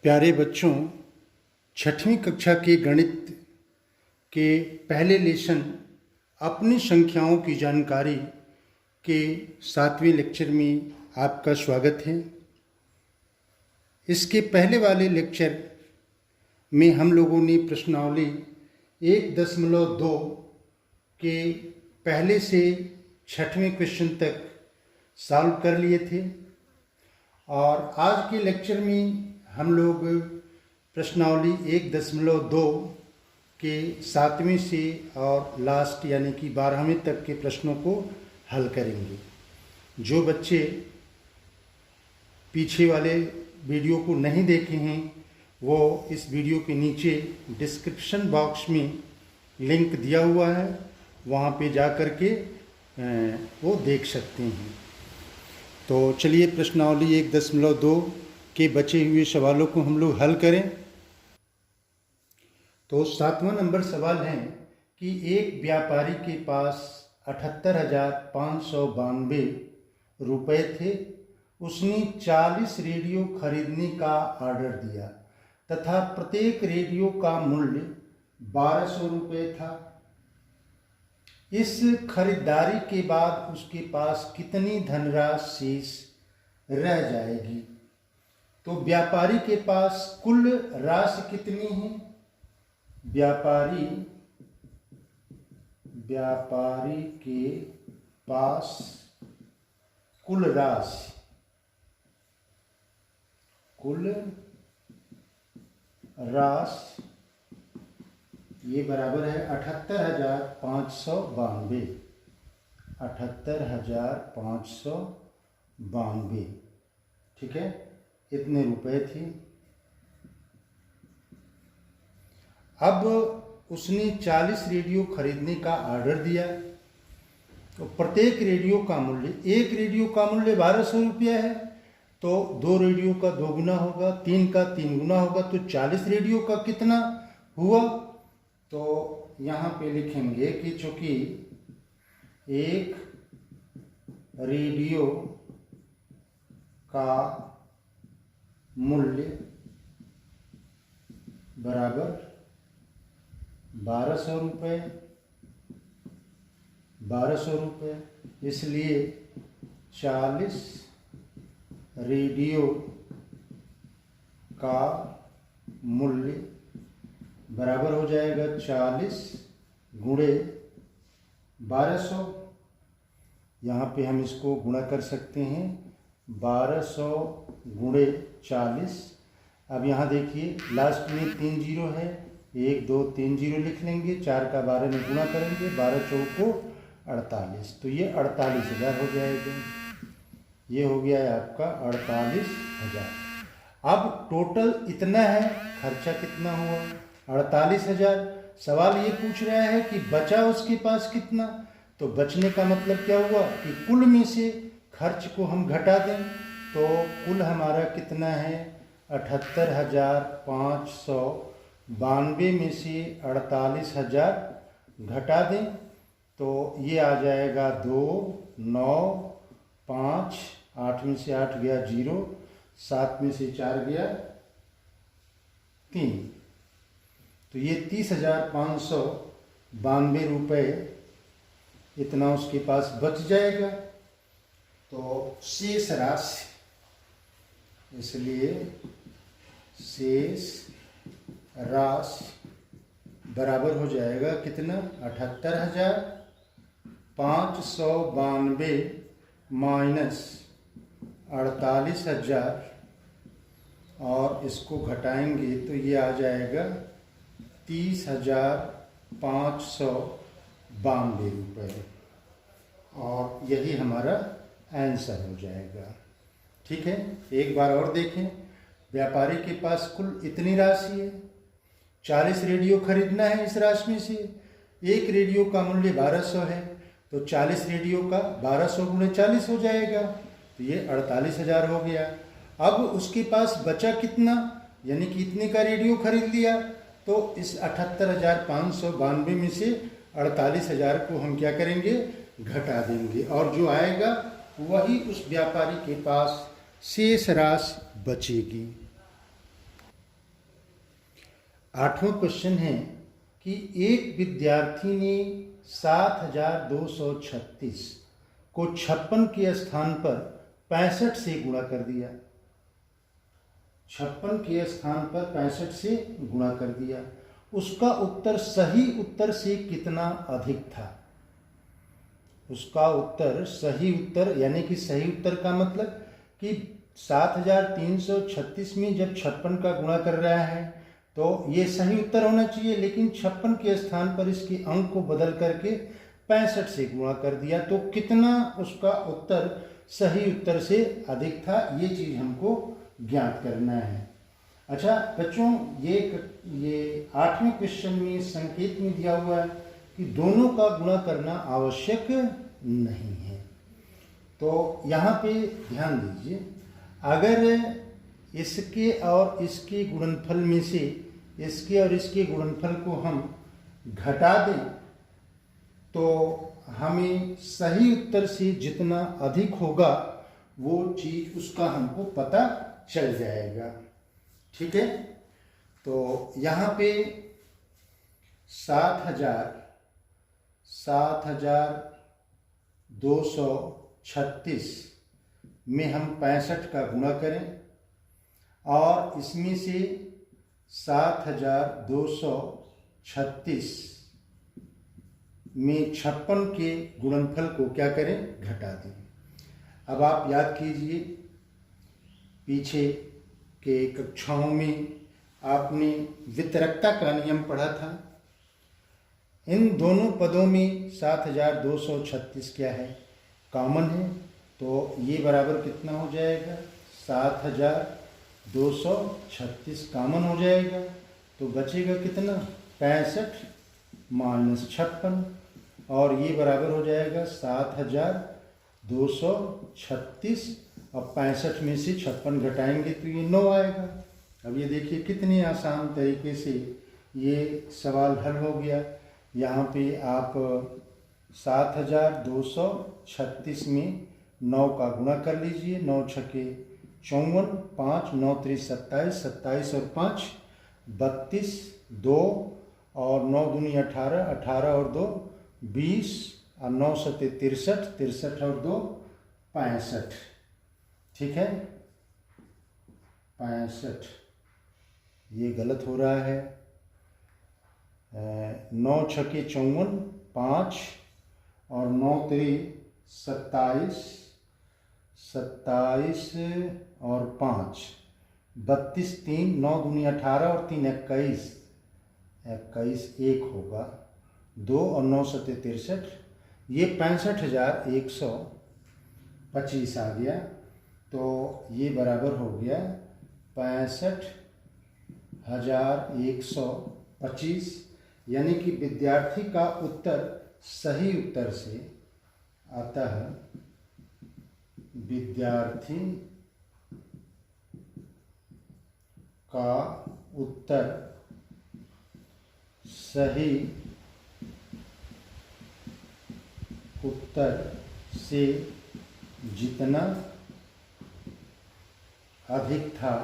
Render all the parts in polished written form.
प्यारे बच्चों, छठवीं कक्षा के गणित के पहले लेसन अपनी संख्याओं की जानकारी के 7वें लेक्चर में आपका स्वागत है। इसके पहले वाले लेक्चर में हम लोगों ने प्रश्नावली 1.2 के पहले से छठवें क्वेश्चन तक सॉल्व कर लिए थे और आज के लेक्चर में हम लोग प्रश्नावली 1.2 के 7वें से और लास्ट यानी कि 12वें तक के प्रश्नों को हल करेंगे। जो बच्चे पीछे वाले वीडियो को नहीं देखे हैं वो इस वीडियो के नीचे डिस्क्रिप्शन बॉक्स में लिंक दिया हुआ है, वहाँ पे जा कर के वो देख सकते हैं। तो चलिए प्रश्नावली 1.2 के बचे हुए सवालों को हम लोग हल करें। तो 7वां नंबर सवाल है कि एक व्यापारी के पास 78,592 रुपये थे। उसने 40 रेडियो खरीदने का ऑर्डर दिया तथा प्रत्येक रेडियो का मूल्य 1200 रुपये था। इस खरीदारी के बाद उसके पास कितनी धनराशि शेष रह जाएगी? तो व्यापारी के पास कुल राशि कितनी है? व्यापारी के पास कुल राशि ये बराबर है 78,592। 78,592, ठीक है, इतने रुपए थे। अब उसने 40 रेडियो खरीदने का ऑर्डर दिया तो प्रत्येक रेडियो का मूल्य, एक रेडियो का मूल्य 1200 रुपया है तो 2 रेडियो का 2 गुना होगा, 3 का 3 गुना होगा, तो 40 रेडियो का कितना हुआ? तो यहाँ पे लिखेंगे कि चूंकि एक रेडियो का मूल्य बराबर 1200 रुपये, इसलिए 40 रेडियो का मूल्य बराबर हो जाएगा 40 गुणे 1200। यहाँ पे हम इसको गुणा कर सकते हैं, 1200 गुणे 40। अब यहाँ देखिए लास्ट में 3 जीरो है, 1 2 3 जीरो लिख लेंगे, 4 का 12 में गुणा करेंगे, 12 चौको 48, तो ये 48,000 हो जाएगा। ये हो गया है आपका 48,000। अब टोटल इतना है, खर्चा कितना हुआ? 48,000। सवाल ये पूछ रहा है कि बचा उसके पास कितना। तो बचने का मतलब क्या हुआ कि कुल में से खर्च को हम घटा दें, तो कुल हमारा कितना है? 78,592 में से 48,000 घटा दें तो ये आ जाएगा 2 9 5, 8 में से 8 गया 0, 7 में से 4 गया 3, तो ये 30,592 रुपये इतना उसके पास बच जाएगा। तो शेष राशि, इसलिए शेष राशि बराबर हो जाएगा कितना? 78,592 माइनस 48,000 और इसको घटाएंगे तो ये आ जाएगा 30,592 रुपये और यही हमारा आंसर हो जाएगा। ठीक है, एक बार और देखें। व्यापारी के पास कुल इतनी राशि है, 40 रेडियो खरीदना है। इस राशि में से एक रेडियो का मूल्य 1200 है तो 40 रेडियो का 1200 गुणे 40 हो जाएगा, तो ये 48,000 हो गया। अब उसके पास बचा कितना, यानी कि इतने का रेडियो खरीद लिया, तो इस 78,592 में से 48,000 को हम क्या करेंगे? घटा देंगे और जो आएगा वही उस व्यापारी के पास शेष राशि बचेगी। 8वां क्वेश्चन है कि एक विद्यार्थी ने 7236 को 56 के स्थान पर 65 से गुणा कर दिया। 56 के स्थान पर 65 से गुणा कर दिया। उसका उत्तर सही उत्तर से कितना अधिक था? उसका उत्तर सही उत्तर, यानी कि सही उत्तर का मतलब कि 7336 में जब 56 का गुणा कर रहा है तो ये सही उत्तर होना चाहिए, लेकिन 56 के स्थान पर इसके अंक को बदल करके 65 से गुणा कर दिया, तो कितना उसका उत्तर सही उत्तर से अधिक था, ये चीज़ हमको ज्ञात करना है। अच्छा बच्चों, ये 8वें क्वेश्चन में संकेत में दिया हुआ है कि दोनों का गुणा करना आवश्यक नहीं है। तो यहाँ पे ध्यान दीजिए, अगर इसके और इसके गुणनफल में से इसके और इसके गुणनफल को हम घटा दें तो हमें सही उत्तर से जितना अधिक होगा वो चीज़ उसका हमको पता चल जाएगा। ठीक है, तो यहाँ पे 7236 में हम 65 का गुणा करें और इसमें से 7236 में 56 के गुणनफल को क्या करें, घटा दें। अब आप याद कीजिए, पीछे के कक्षाओं में आपने वितरकता का नियम पढ़ा था। इन दोनों पदों में 7236 क्या है, कॉमन है, तो ये बराबर कितना हो जाएगा, 7236 कॉमन हो जाएगा, तो बचेगा कितना, 65 माइनस 56, और ये बराबर हो जाएगा 7236, और 65 में से 56 घटाएंगे तो ये 9 आएगा। अब ये देखिए कितनी आसान तरीके से ये सवाल हल हो गया। यहाँ पे आप 7236 में 9 का गुणा कर लीजिए, 9 छके 54, 5 9 3 27, 27 और 5 32, 2 और 9 दूनी 18, 18 और 2 20, और 9 सते 63, 63 और 2 65। ठीक है, 65, ये गलत हो रहा है। 9 छके 54, 5 और 9 3 27, 27 और 5 32, 3 9 दूनी 18 और 3 21, 21 1 होगा, 2 और 9 सते 63, ये 65,125 आ गया। तो ये बराबर हो गया 65,125, यानी कि विद्यार्थी का उत्तर सही उत्तर से, अतः विद्यार्थी का उत्तर सही उत्तर से जितना अधिक था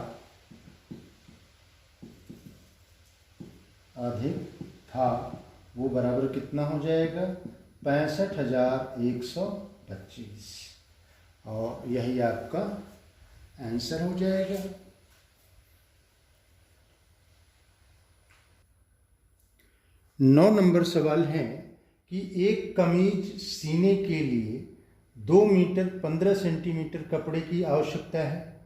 वो बराबर कितना हो जाएगा, 65,125, और यही आपका आंसर हो जाएगा। नौ नंबर सवाल है कि एक कमीज सीने के लिए 2 मीटर 15 सेंटीमीटर कपड़े की आवश्यकता है,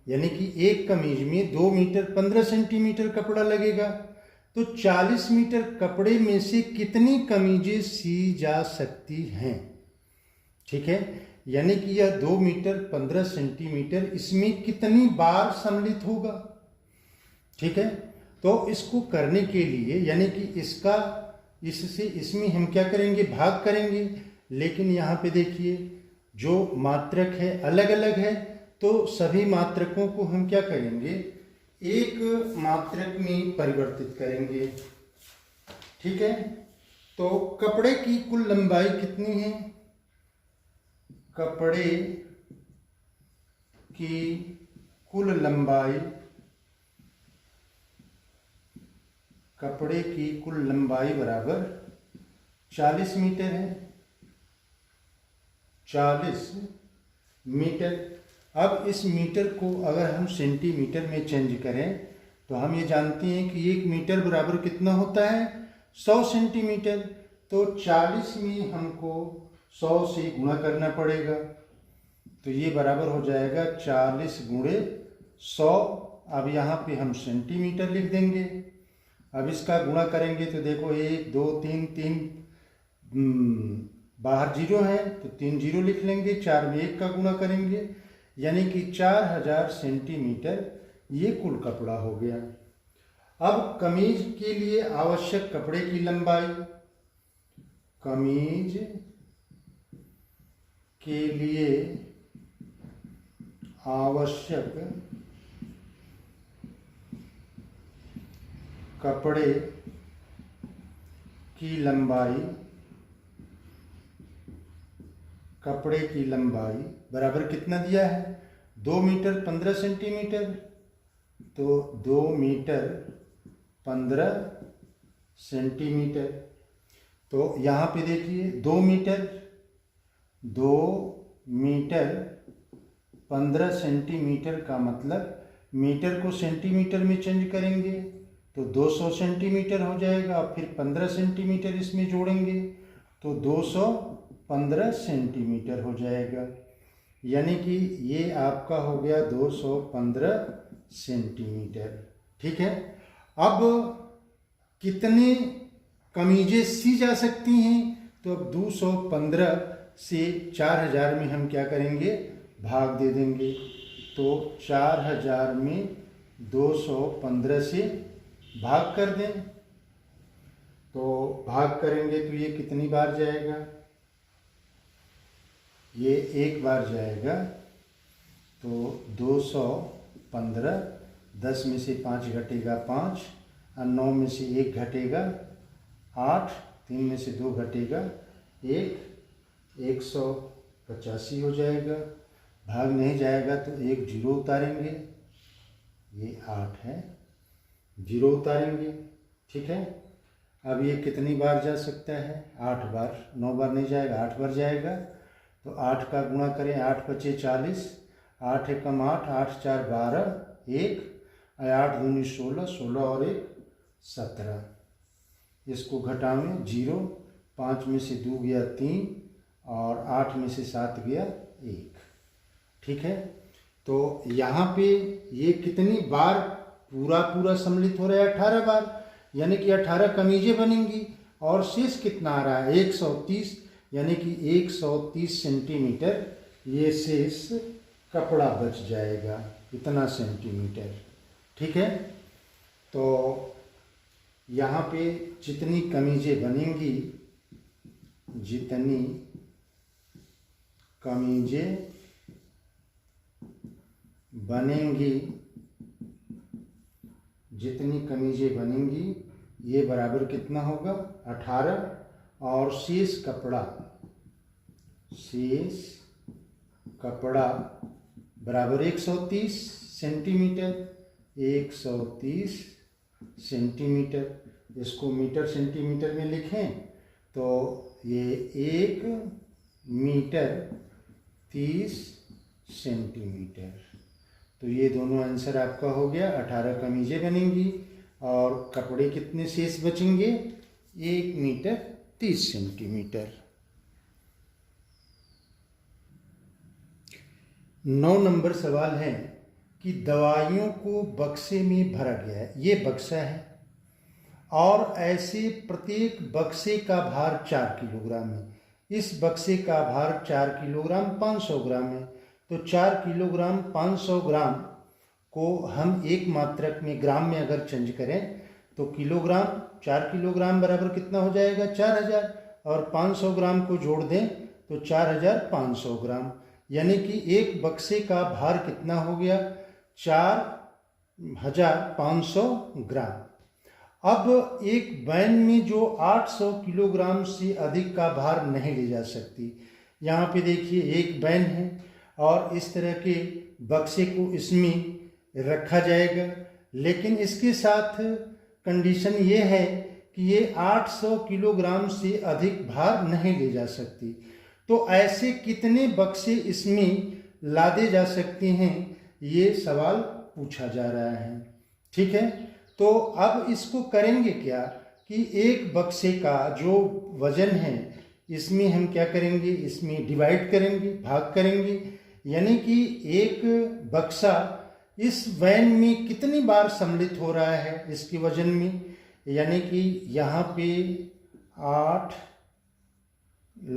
यानी कि एक कमीज में 2 मीटर 15 सेंटीमीटर कपड़ा लगेगा, तो 40 मीटर कपड़े में से कितनी कमीजें सी जा सकती हैं। ठीक है, यानी कि यह 2 मीटर 15 सेंटीमीटर, इसमें कितनी बार सम्मिलित होगा। ठीक है, तो इसको करने के लिए, यानी कि इससे इसमें हम क्या करेंगे, भाग करेंगे, लेकिन यहाँ पे देखिए जो मात्रक है अलग अलग है, तो सभी मात्रकों को हम क्या करेंगे, एक मात्रक में परिवर्तित करेंगे। ठीक है, तो कपड़े की कुल लंबाई कितनी है, कपड़े की कुल लंबाई कपड़े की कुल लंबाई बराबर 40 मीटर है, 40 मीटर। अब इस मीटर को अगर हम सेंटीमीटर में चेंज करें तो हम ये जानते हैं कि 1 मीटर बराबर कितना होता है, 100 सेंटीमीटर। तो 40 में हमको 100 से गुणा करना पड़ेगा, तो ये बराबर हो जाएगा 40 गुणे 100। अब यहाँ पे हम सेंटीमीटर लिख देंगे। अब इसका गुणा करेंगे तो देखो 1 2 3 3 बाहर जीरो है तो 3 जीरो लिख लेंगे, 4 में 1 का गुणा करेंगे, यानी कि 4000 सेंटीमीटर ये कुल कपड़ा हो गया। अब कमीज के लिए आवश्यक कपड़े की लंबाई, कमीज के लिए आवश्यक कपड़े की लंबाई, कपड़े की लंबाई बराबर कितना दिया है, 2 मीटर 15 सेंटीमीटर। तो 2 मीटर 15 सेंटीमीटर। तो यहाँ पे देखिए 2 मीटर 15 सेंटीमीटर का मतलब मीटर को सेंटीमीटर में चेंज करेंगे तो 200 सेंटीमीटर हो जाएगा। अब फिर 15 सेंटीमीटर इसमें जोड़ेंगे तो 215 सेंटीमीटर हो जाएगा, यानी कि ये आपका हो गया 215 सेंटीमीटर। ठीक है। अब कितने कमीजें सी जा सकती हैं, तो अब 215 से 4000 में हम क्या करेंगे, भाग दे देंगे। तो 4000 में 215 से भाग कर दें, तो भाग करेंगे तो ये कितनी बार जाएगा, ये 1 बार जाएगा। तो 215, 10 में से 5 घटेगा 5, और 9 में से 1 घटेगा 8, 3 में से 2 घटेगा 1, 185 हो जाएगा। भाग नहीं जाएगा तो 1 जीरो उतारेंगे, ये 8 है, जीरो उतारेंगे। ठीक है। अब ये कितनी बार जा सकता है, 8 बार, 9 बार नहीं जाएगा, 8 बार जाएगा। तो 8 का गुणा करें, 8 पचे 40, 8 एकम 8, 8 4 12, 1, 8 दूनी 16, 16 और 1 17। इसको घटावें, 0, 5 में से 2 गया 3, और 8 में से 7 गया 1। ठीक है। तो यहाँ पे ये कितनी बार पूरा सम्मिलित हो रहा है, 18 बार, यानी कि 18 कमीजें बनेंगी। और शेष कितना आ रहा है, 130, यानी कि 130 सेंटीमीटर ये शेष कपड़ा बच जाएगा, इतना सेंटीमीटर। ठीक है। तो यहाँ पे जितनी कमीजें बनेंगी, जितनी कमीजें बनेंगी, जितनी कमीजें बनेंगी, ये बराबर कितना होगा, 18, और शेष कपड़ा बराबर 130 सेंटीमीटर, 130 सेंटीमीटर। इसको मीटर सेंटीमीटर में लिखें तो ये 1 मीटर 30 सेंटीमीटर। तो ये दोनों आंसर आपका हो गया। 18 कमीजें बनेंगी और कपड़े कितने शेष बचेंगे, 1 मीटर 30 सेंटीमीटर। 9 नंबर सवाल है कि दवाइयों को बक्से में भरा गया है, ये बक्सा है, और ऐसे प्रत्येक बक्से का भार 4 किलोग्राम है। इस बक्से का भार 4 किलोग्राम 500 ग्राम है। तो 4 किलोग्राम 500 ग्राम को हम एक मात्रक में ग्राम में अगर चेंज करें तो किलोग्राम, 4 किलोग्राम बराबर कितना हो जाएगा, 4000, और 500 ग्राम को जोड़ दें तो 4500 ग्राम, यानी कि एक बक्से का भार कितना हो गया, 4500 ग्राम। अब एक वैन में जो 800 किलोग्राम से अधिक का भार नहीं ले जा सकती। यहाँ पे देखिए एक वैन है और इस तरह के बक्से को इसमें रखा जाएगा, लेकिन इसके साथ कंडीशन ये है कि ये 800 किलोग्राम से अधिक भार नहीं ले जा सकती। तो ऐसे कितने बक्से इसमें लादे जा सकते हैं, ये सवाल पूछा जा रहा है। ठीक है, तो अब इसको करेंगे क्या कि एक बक्से का जो वजन है इसमें हम क्या करेंगे, इसमें डिवाइड करेंगे, भाग करेंगे। यानी कि एक बक्सा इस वैन में कितनी बार सम्मिलित हो रहा है इसके वजन में, यानी कि यहाँ पे 8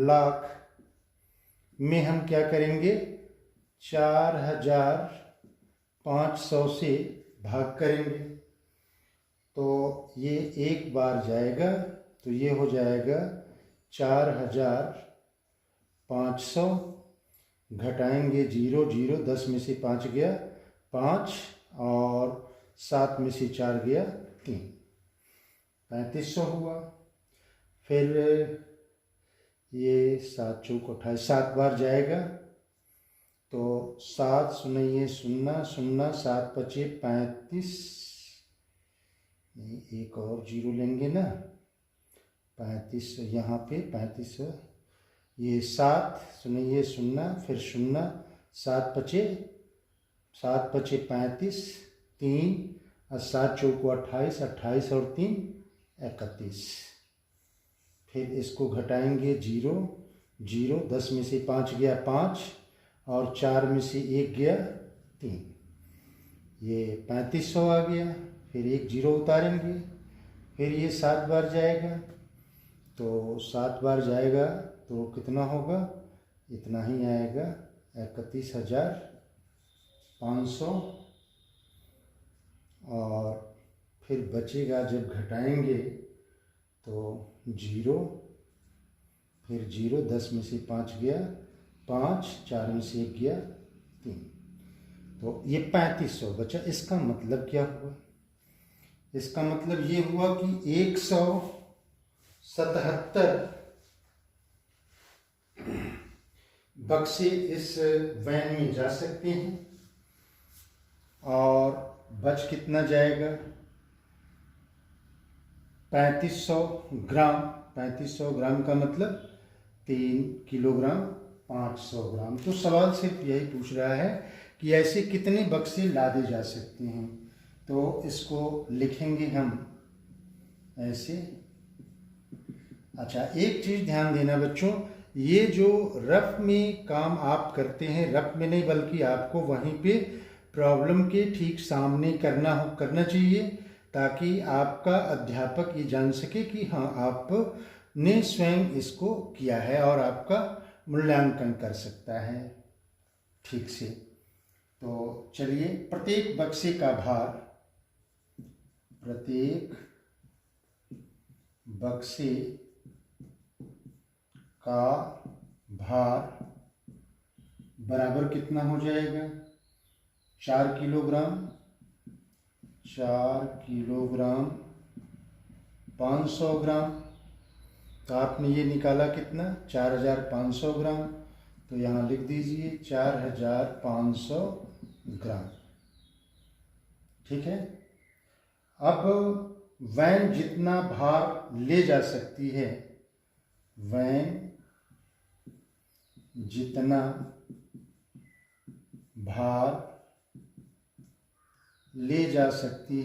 लाख में हम क्या करेंगे, 4500 से भाग करेंगे। तो ये एक बार जाएगा तो ये हो जाएगा 4500, घटाएंगे 0 0, 10 में से 5 गया 5 और 7 में से 4 गया 3, 3500 हुआ। फिर ये 7 चौक 28, 7 बार जाएगा तो 7 0 0 0, 7 5 35, एक और 0 लेंगे ना, 35 यहाँ पे 3500, ये 7 0 0 फिर 0, 7 5 35, 3 और 7 चौक 28, 28 और 3 31। फिर इसको घटाएंगे 0 0, 10 में से 5 गया 5 और 4 में से 1 गया 3, ये 3500 आ गया। फिर एक 0 उतारेंगे, फिर ये 7 बार जाएगा तो 7 बार जाएगा तो कितना होगा, इतना ही आएगा 31,500। और फिर बचेगा जब घटाएंगे तो 0, फिर 0, 10 में से 5 गया 5, 4 में से 1 गया 3, तो ये 3500 बचा। इसका मतलब क्या हुआ, इसका मतलब ये हुआ कि 177 बक्से इस वैन में जा सकते हैं। और बच कितना जाएगा, 3500 ग्राम। 3500 ग्राम का मतलब 3 किलोग्राम 500 ग्राम। तो सवाल सिर्फ यही पूछ रहा है कि ऐसे कितने बक्से लादे जा सकते हैं। तो इसको लिखेंगे हम ऐसे। अच्छा, एक चीज़ ध्यान देना बच्चों, ये जो रफ में काम आप करते हैं, रफ में नहीं बल्कि आपको वहीं पे प्रॉब्लम के ठीक सामने करना चाहिए, ताकि आपका अध्यापक ये जान सके कि हाँ आपने स्वयं इसको किया है और आपका मूल्यांकन कर सकता है ठीक से। तो चलिए, प्रत्येक बक्से का भार, प्रत्येक बक्से का भार बराबर कितना हो जाएगा, 4 किलोग्राम। 4 किलोग्राम 500 ग्राम। तो आपने ये निकाला कितना, 4500 ग्राम। तो यहाँ लिख दीजिए 4500 ग्राम। ठीक है। अब वैन जितना भार ले जा सकती है, वैन जितना भार ले जा सकती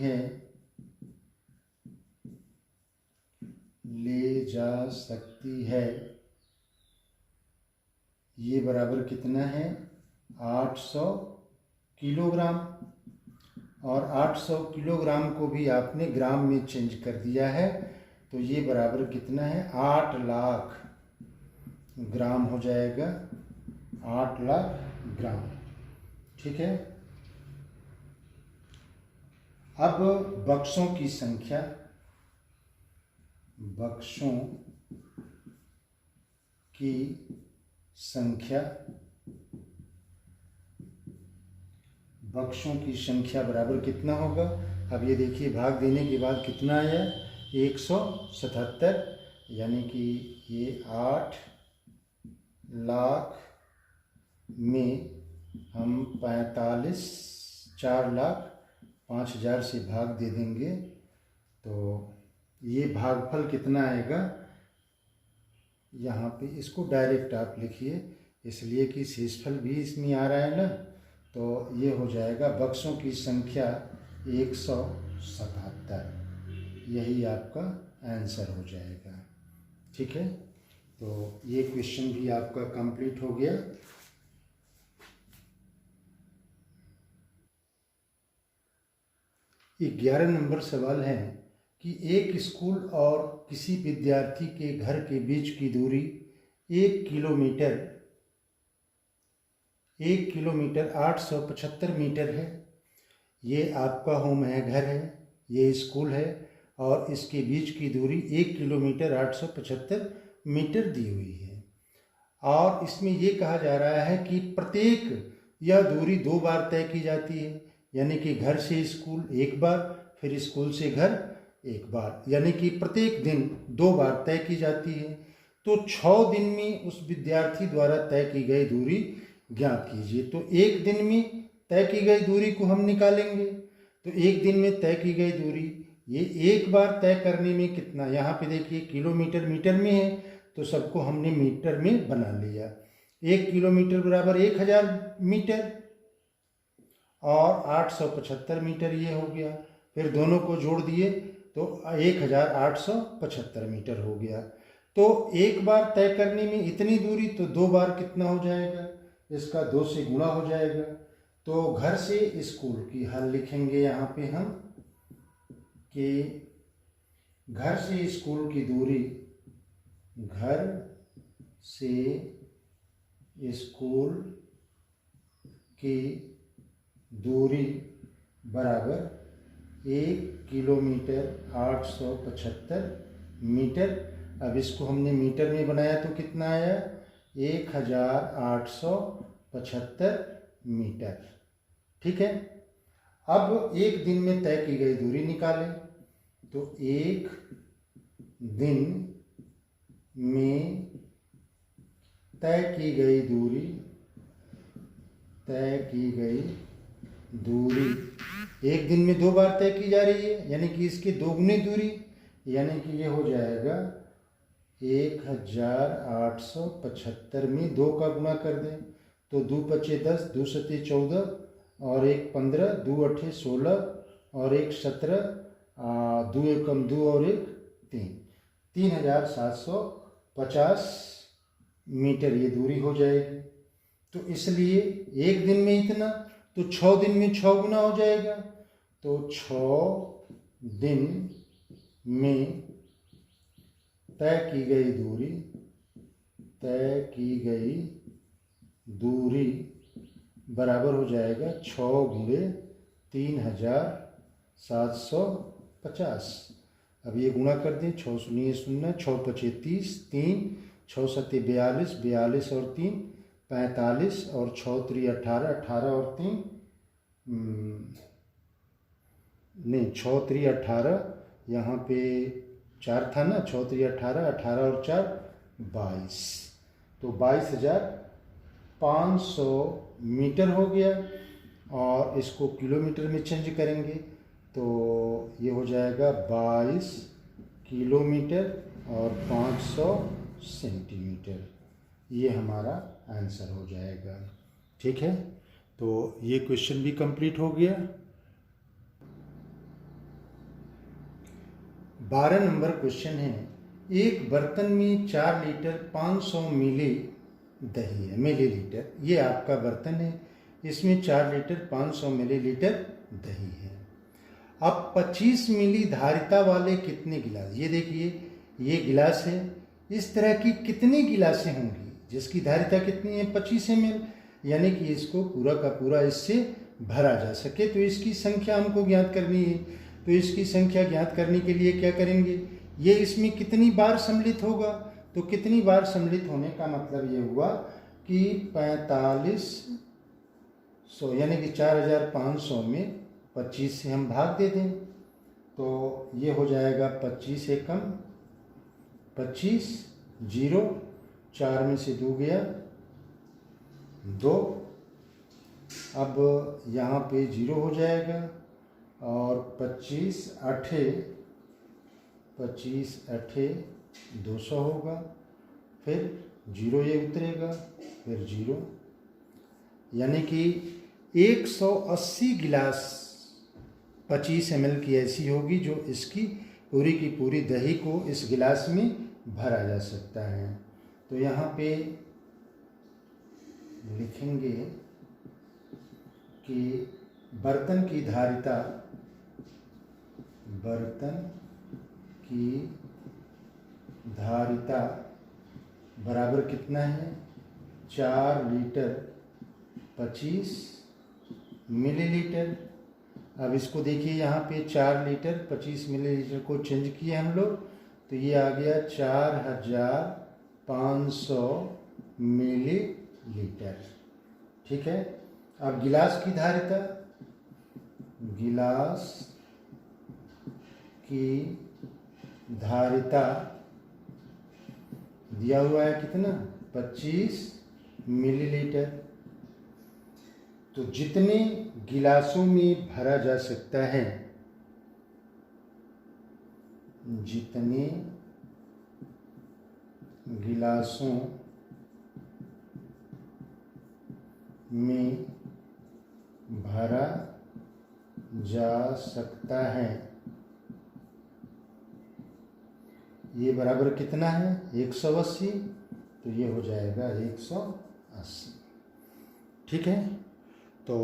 है, ये बराबर कितना है, 800 किलोग्राम। और 800 किलोग्राम को भी आपने ग्राम में चेंज कर दिया है, तो ये बराबर कितना है, 8 लाख ग्राम हो जाएगा, 8 लाख ग्राम। ठीक है। अब बक्सों की संख्या, बक्सों की संख्या, बक्सों की संख्या बराबर कितना होगा। अब ये देखिए, भाग देने के बाद कितना आया, 177, यानी कि ये 8 लाख में हम 4 लाख 5,000 से भाग दे देंगे तो ये भागफल कितना आएगा, यहाँ पे इसको डायरेक्ट आप लिखिए, इसलिए कि शेषफल भी इसमें आ रहा है ना। तो ये हो जाएगा बक्सों की संख्या 177, यही आपका आंसर हो जाएगा। ठीक है, तो ये क्वेश्चन भी आपका कंप्लीट हो गया। ये 11 नंबर सवाल है कि एक स्कूल और किसी विद्यार्थी के घर के बीच की दूरी 1 किलोमीटर 875 मीटर है। ये आपका होम है, घर है, ये स्कूल है और इसके बीच की दूरी 1 किलोमीटर 875 मीटर दी हुई है। और इसमें ये कहा जा रहा है कि प्रत्येक यह दूरी 2 बार तय की जाती है, यानी कि घर से स्कूल 1 बार, फिर स्कूल से घर 1 बार, यानी कि प्रत्येक दिन 2 बार तय की जाती है। तो 6 दिन में उस विद्यार्थी द्वारा तय की गई दूरी ज्ञात कीजिए। तो एक दिन में तय की गई दूरी को हम निकालेंगे। तो एक दिन में तय की गई दूरी, ये 1 बार तय करने में कितना, यहाँ पे देखिए किलोमीटर मीटर में है, तो सबको हमने मीटर में बना लिया। 1 किलोमीटर बराबर 1000 मीटर और 875 मीटर ये हो गया। फिर दोनों को जोड़ दिए तो 1875 मीटर हो गया। तो 1 बार तय करने में इतनी दूरी, तो 2 बार कितना हो जाएगा, इसका 2 से गुणा हो जाएगा। तो घर से स्कूल की हल लिखेंगे यहाँ पे हम कि घर से स्कूल की दूरी, घर से स्कूल की दूरी बराबर 1 किलोमीटर 875 मीटर। अब इसको हमने मीटर में बनाया तो कितना आया, 1875 मीटर। ठीक है, अब एक दिन में तय की गई दूरी निकालें। तो एक दिन में तय की गई दूरी एक दिन में 2 बार तय की जा रही है, यानी कि इसकी 2 गुनी दूरी, यानी कि ये हो जाएगा 1875 में 2 का गुणा कर दें तो 2 पचे 10, 2 सते 14 और 1 15, 2 अठे 16 और 1 17, 2 एकम 2 और 1 3, 3750 मीटर ये दूरी हो जाएगी। तो इसलिए एक दिन में इतना, तो 6 दिन में 6 गुना हो जाएगा। तो 6 दिन में तय की गई दूरी बराबर हो जाएगा 6 गुणे 3750। अब ये गुणा कर दें, 6 शून्य 0, 6 पचे 30, 3, 6 सत्ते 42, 42 और 3 45 और 6 3 18, 18 और 3 नहीं 6 3 18, यहाँ पे 4 था ना, 6 3 18, 18 और 4 22, तो 22,500 मीटर हो गया। और इसको किलोमीटर में चेंज करेंगे तो ये हो जाएगा 22 किलोमीटर और 500 सेंटीमीटर, ये हमारा आंसर हो जाएगा। ठीक है, तो ये क्वेश्चन भी कंप्लीट हो गया। 12 नंबर क्वेश्चन है, एक बर्तन में 4 लीटर 500 मिली दही है, मिलीलीटर, ये आपका बर्तन है, इसमें 4 लीटर 500 मिलीलीटर दही है। अब 25 मिली धारिता वाले कितने गिलास, ये देखिए ये गिलास है, इस तरह की कितनी गिलासें होंगी जिसकी धारिता कितनी है 25 ml, यानी कि इसको पूरा का पूरा इससे भरा जा सके। तो इसकी संख्या हमको ज्ञात करनी है। तो इसकी संख्या ज्ञात करने के लिए क्या करेंगे, ये इसमें कितनी बार सम्मिलित होगा, तो कितनी बार सम्मिलित होने का मतलब ये हुआ कि 4500, यानी कि 4500 में 25 से हम भाग दे दें तो ये हो जाएगा 25 एकम 25, 0, 4 में से 2 गया 2, अब यहाँ पे 0 हो जाएगा और 25 8 25 अठे 200 होगा, फिर 0 ये उतरेगा, फिर 0, यानी कि 180 गिलास 25 ml की ऐसी होगी जो इसकी पूरी की पूरी दही को इस गिलास में भरा जा सकता है। तो यहाँ पे लिखेंगे कि बर्तन की धारिता, बर्तन की धारिता बराबर कितना है, 4 लीटर 25 मिलीलीटर। अब इसको देखिए, यहाँ पे 4 लीटर 25 मिलीलीटर को चेंज किए हम लोग, तो ये आ गया 4500 मिलीलीटर। ठीक है। अब गिलास की धारिता, गिलास की धारिता दिया हुआ है कितना, 25 मिलीलीटर। तो जितने गिलासों में भरा जा सकता है, जितने गिलासों में भरा जा सकता है, ये बराबर कितना है, 180, तो ये हो जाएगा 180। ठीक है। तो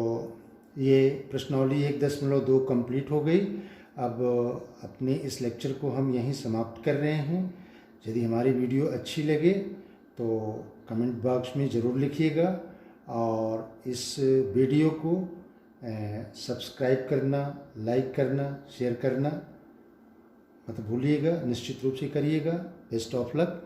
ये प्रश्नावली 1.2 कंप्लीट हो गई। अब अपने इस लेक्चर को हम यहीं समाप्त कर रहे हैं। यदि हमारी वीडियो अच्छी लगे तो कमेंट बॉक्स में ज़रूर लिखिएगा, और इस वीडियो को सब्सक्राइब करना, लाइक करना, शेयर करना मत भूलिएगा, निश्चित रूप से करिएगा। Best of luck.